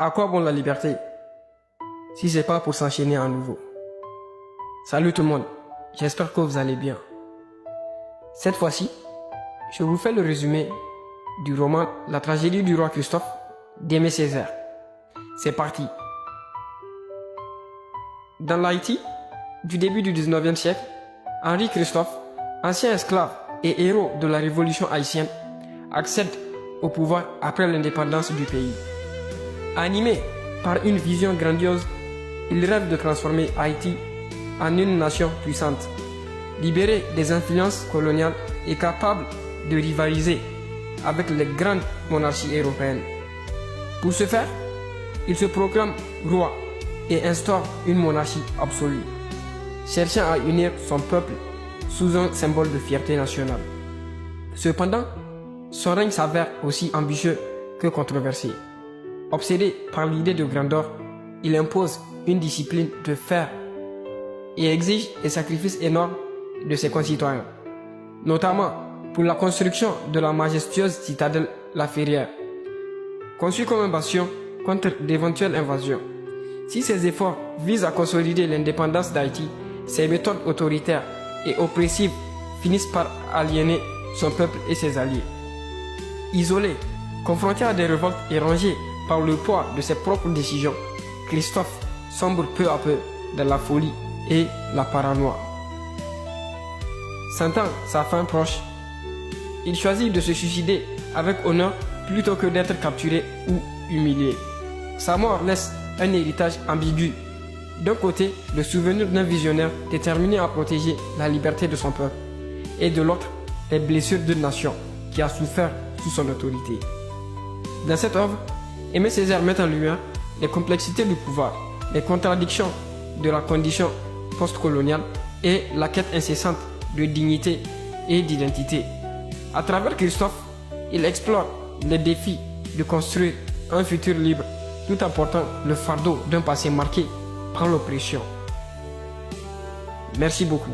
À quoi bon la liberté si c'est pas pour s'enchaîner à nouveau? Salut tout le monde, j'espère que vous allez bien. Cette fois-ci, je vous fais le résumé du roman La tragédie du roi Christophe d'Aimé Césaire. C'est parti. Dans l'Haïti du début du 19e siècle, Henri Christophe, ancien esclave et héros de la révolution haïtienne, accède au pouvoir après l'indépendance du pays. Animé par une vision grandiose, il rêve de transformer Haïti en une nation puissante, libérée des influences coloniales et capable de rivaliser avec les grandes monarchies européennes. Pour ce faire, il se proclame roi et instaure une monarchie absolue, cherchant à unir son peuple sous un symbole de fierté nationale. Cependant, son règne s'avère aussi ambitieux que controversé. Obsédé par l'idée de grandeur, il impose une discipline de fer et exige des sacrifices énormes de ses concitoyens, notamment pour la construction de la majestueuse citadelle La Ferrière, conçue comme un bastion contre d'éventuelles invasions. Si ces efforts visent à consolider l'indépendance d'Haïti, ces méthodes autoritaires et oppressives finissent par aliéner son peuple et ses alliés. Isolé, confronté à des révoltes et rongé par le poids de ses propres décisions, Christophe sombre peu à peu dans la folie et la paranoïa. Sentant sa fin proche, il choisit de se suicider avec honneur plutôt que d'être capturé ou humilié. Sa mort laisse un héritage ambigu. D'un côté, le souvenir d'un visionnaire déterminé à protéger la liberté de son peuple, et de l'autre, les blessures d'une nation qui a souffert sous son autorité. Dans cette œuvre, Aimé Césaire met en lumière les complexités du pouvoir, les contradictions de la condition postcoloniale et la quête incessante de dignité et d'identité. À travers Christophe, il explore les défis de construire un futur libre tout en portant le fardeau d'un passé marqué par l'oppression. Merci beaucoup.